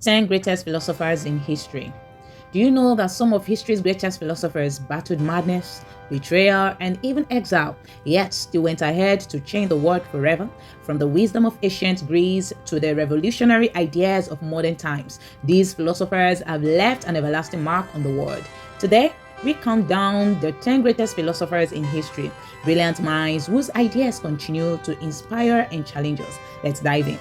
10 greatest philosophers in history. Do you know that some of history's greatest philosophers battled madness, betrayal, and even exile? Yes, they went ahead to change the world forever, from the wisdom of ancient Greece to the revolutionary ideas of modern times. These philosophers have left an everlasting mark on the world. Today, we count down the 10 greatest philosophers in history, brilliant minds whose ideas continue to inspire and challenge us. Let's dive in.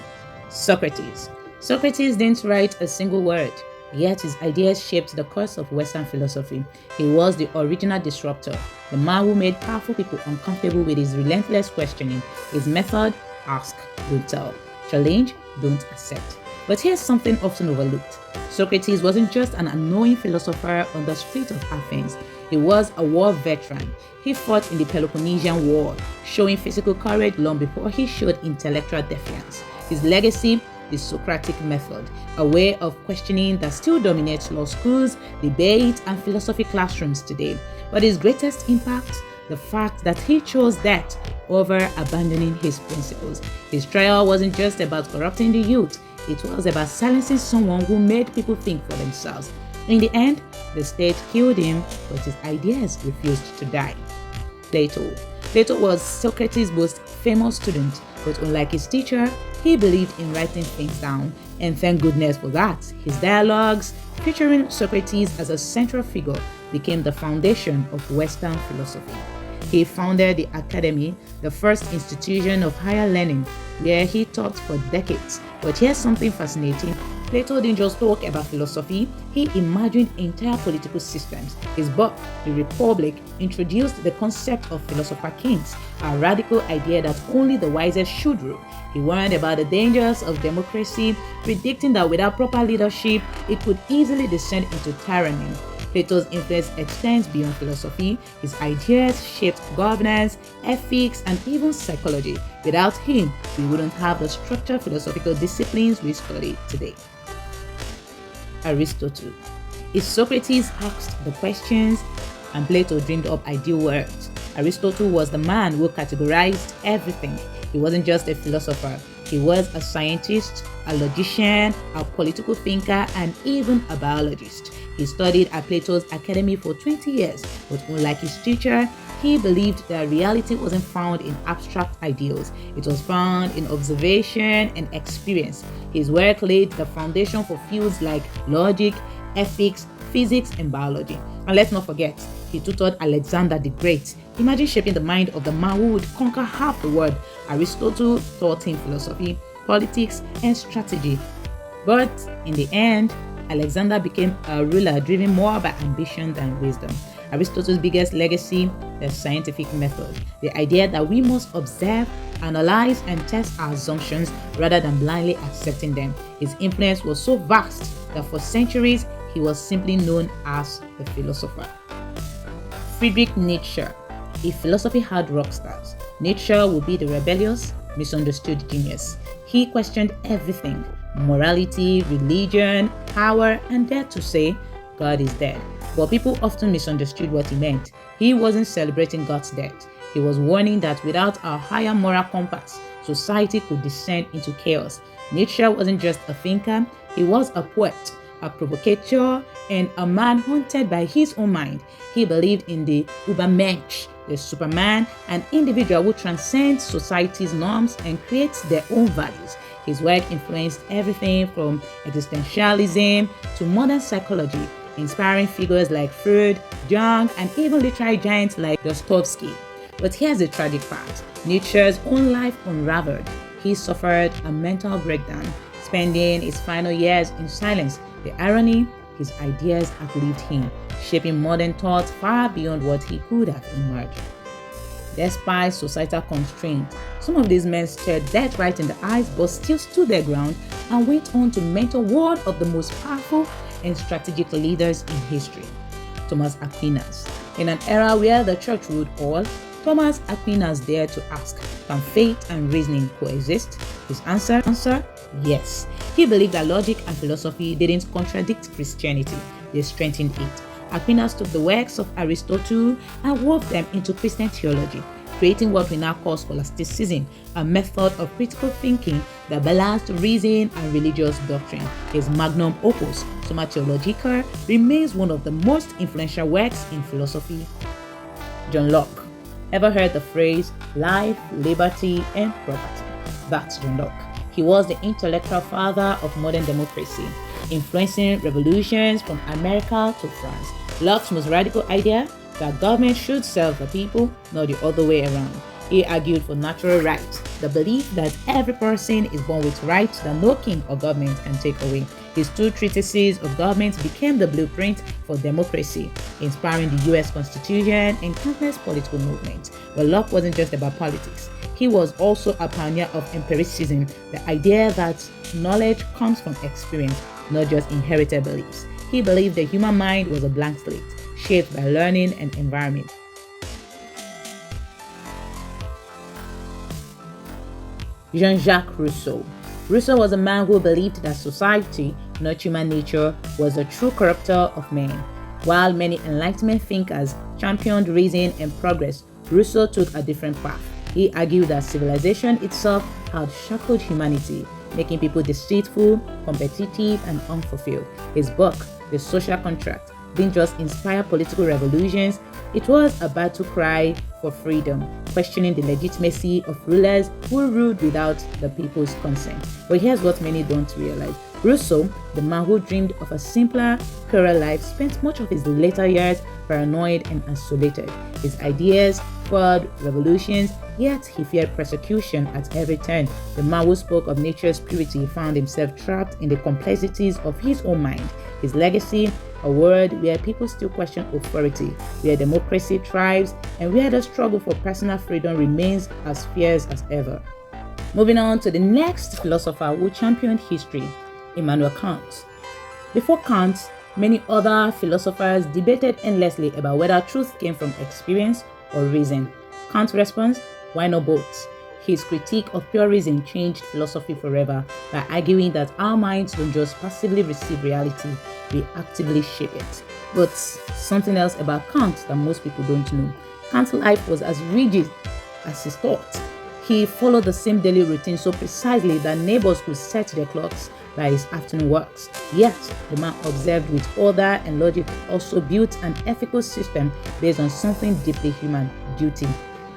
Socrates. Socrates didn't write a single word, yet his ideas shaped the course of Western philosophy. He was the original disruptor, the man who made powerful people uncomfortable with his relentless questioning. His method: ask, don't tell. Challenge, don't accept. But here's something often overlooked. Socrates wasn't just an annoying philosopher on the streets of Athens. He was a war veteran. He fought in the Peloponnesian War, showing physical courage long before he showed intellectual defiance. His legacy: the Socratic method, a way of questioning that still dominates law schools, debate, and philosophy classrooms today. But his greatest impact: the fact that he chose death over abandoning his principles. His trial wasn't just about corrupting the youth, it was about silencing someone who made people think for themselves. In the end, the state killed him, but his ideas refused to die. Plato. Plato was Socrates' most famous student, but unlike his teacher, he believed in writing things down, and thank goodness for that. His dialogues, featuring Socrates as a central figure, became the foundation of Western philosophy. He founded the Academy, the first institution of higher learning, where he taught for decades. But here's something fascinating. Plato didn't just talk about philosophy, he imagined entire political systems. His book, The Republic, introduced the concept of philosopher kings, a radical idea that only the wisest should rule. He warned about the dangers of democracy, predicting that without proper leadership, it could easily descend into tyranny. Plato's influence extends beyond philosophy. His ideas shaped governance, ethics, and even psychology. Without him, we wouldn't have the structured philosophical disciplines we study today. Aristotle. If Socrates asked the questions and Plato dreamed up ideal worlds, Aristotle was the man who categorized everything. He wasn't just a philosopher. He was a scientist, a logician, a political thinker, and even a biologist. He studied at Plato's Academy for 20 years, but unlike his teacher, he believed that reality wasn't found in abstract ideals. It was found in observation and experience. His work laid the foundation for fields like logic, ethics, physics, and biology. And let's not forget, he tutored Alexander the Great. Imagine shaping the mind of the man who would conquer half the world. Aristotle taught him philosophy, politics, and strategy. But in the end, Alexander became a ruler driven more by ambition than wisdom. Aristotle's biggest legacy: the scientific method, the idea that we must observe, analyze, and test our assumptions rather than blindly accepting them. His influence was so vast that for centuries he was simply known as the philosopher. Friedrich Nietzsche. If philosophy had rock stars, Nietzsche would be the rebellious, misunderstood genius. He questioned everything: morality, religion, power, and dared to say, God is dead. But people often misunderstood what he meant. He wasn't celebrating God's death. He was warning that without a higher moral compass, society could descend into chaos. Nietzsche wasn't just a thinker, he was a poet, a provocateur, and a man haunted by his own mind. He believed in the Übermensch, the Superman, an individual who transcends society's norms and creates their own values. His work influenced everything from existentialism to modern psychology, inspiring figures like Freud, Jung, and even literary giants like Dostoevsky. But here's the tragic part. Nietzsche's own life unraveled. He suffered a mental breakdown, spending his final years in silence. The irony: his ideas outlived him, shaping modern thought far beyond what he could have imagined. Despite societal constraints, some of these men stared death right in the eyes but still stood their ground and went on to mentor one of the most powerful and strategic leaders in history. Thomas Aquinas. In an era where the church ruled all, Thomas Aquinas dared to ask, can faith and reasoning coexist? His answer: yes. He believed that logic and philosophy didn't contradict Christianity, they strengthened it. Aquinas took the works of Aristotle and wove them into Christian theology. creating what we now call scholasticism, a method of critical thinking that balanced reason and religious doctrine. His magnum opus, Summa Theologica, remains one of the most influential works in philosophy. John Locke. Ever heard the phrase life, liberty, and property? That's John Locke. He was the intellectual father of modern democracy, influencing revolutions from America to France. Locke's most radical idea, that government should serve the people, not the other way around. He argued for natural rights, the belief that every person is born with rights that no king or government can take away. His two treatises of government became the blueprint for democracy, inspiring the US Constitution and countless political movements. But Locke wasn't just about politics. He was also a pioneer of empiricism, the idea that knowledge comes from experience, not just inherited beliefs. He believed the human mind was a blank slate, shaped by learning and environment. Jean-Jacques Rousseau. Rousseau was a man who believed that society, not human nature, was the true corrupter of men. While many Enlightenment thinkers championed reason and progress, Rousseau took a different path. He argued that civilization itself had shackled humanity, making people deceitful, competitive, and unfulfilled. His book, The Social Contract, didn't just inspire political revolutions, it was a battle cry for freedom, questioning the legitimacy of rulers who ruled without the people's consent. But here's what many don't realize. Rousseau, the man who dreamed of a simpler, purer life, spent much of his later years paranoid and isolated. His ideas fueled revolutions, yet he feared persecution at every turn. The man who spoke of nature's purity found himself trapped in the complexities of his own mind. His legacy, a world where people still question authority, where democracy thrives, and where the struggle for personal freedom remains as fierce as ever. Moving on to the next philosopher who championed history, Immanuel Kant. Before Kant, many other philosophers debated endlessly about whether truth came from experience or reason. Kant's response, why not both? His critique of pure reason changed philosophy forever by arguing that our minds don't just passively receive reality, we actively shape it. But something else about Kant that most people don't know. Kant's life was as rigid as his thoughts. He followed the same daily routine so precisely that neighbors could set their clocks by his afternoon works. Yet, the man observed with order and logic also built an ethical system based on something deeply human, duty.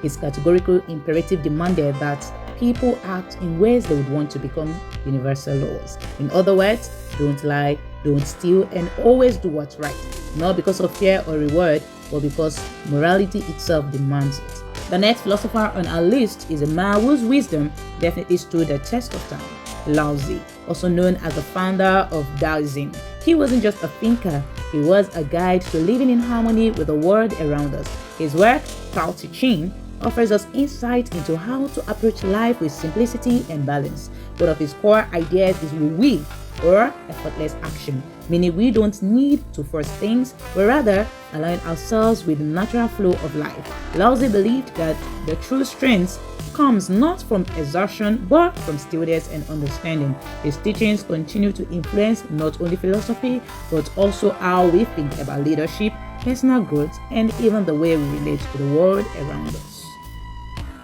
His categorical imperative demanded that people act in ways they would want to become universal laws. In other words, don't lie, don't steal, and always do what's right, not because of fear or reward, but because morality itself demands it. The next philosopher on our list is a man whose wisdom definitely stood the test of time, Lao Tzu, also known as the founder of Taoism. He wasn't just a thinker, he was a guide to living in harmony with the world around us. His work, Tao Te Ching, offers us insight into how to approach life with simplicity and balance. One of his core ideas is wu-wei, or effortless action, meaning we don't need to force things, but rather align ourselves with the natural flow of life. Lao Tzu believed that the true strength comes not from exertion but from stillness and understanding. His teachings continue to influence not only philosophy but also how we think about leadership, personal growth, and even the way we relate to the world around us.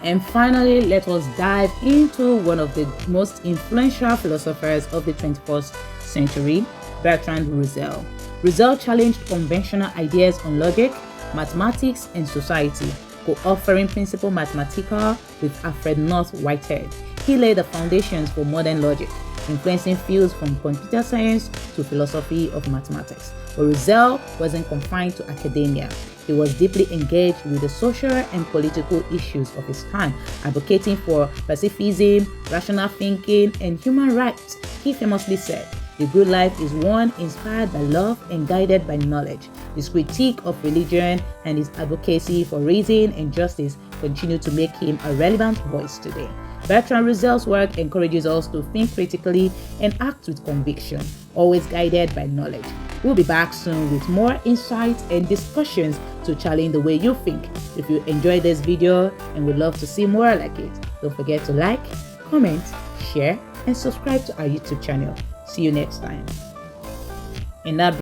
And finally, let us dive into one of the most influential philosophers of the 21st century, Bertrand Russell. Russell challenged conventional ideas on logic, mathematics, and society, co-authoring Principia Mathematica with Alfred North Whitehead. He laid the foundations for modern logic, influencing fields from computer science to philosophy of mathematics. But Russell wasn't confined to academia. He was deeply engaged with the social and political issues of his time, advocating for pacifism, rational thinking, and human rights. He famously said, "The good life is one inspired by love and guided by knowledge." His critique of religion and his advocacy for reason and justice continue to make him a relevant voice today. Bertrand Russell's work encourages us to think critically and act with conviction, always guided by knowledge. We'll be back soon with more insights and discussions to challenge the way you think. If you enjoyed this video and would love to see more like it, don't forget to like, comment, share, and subscribe to our YouTube channel. See you next time. In that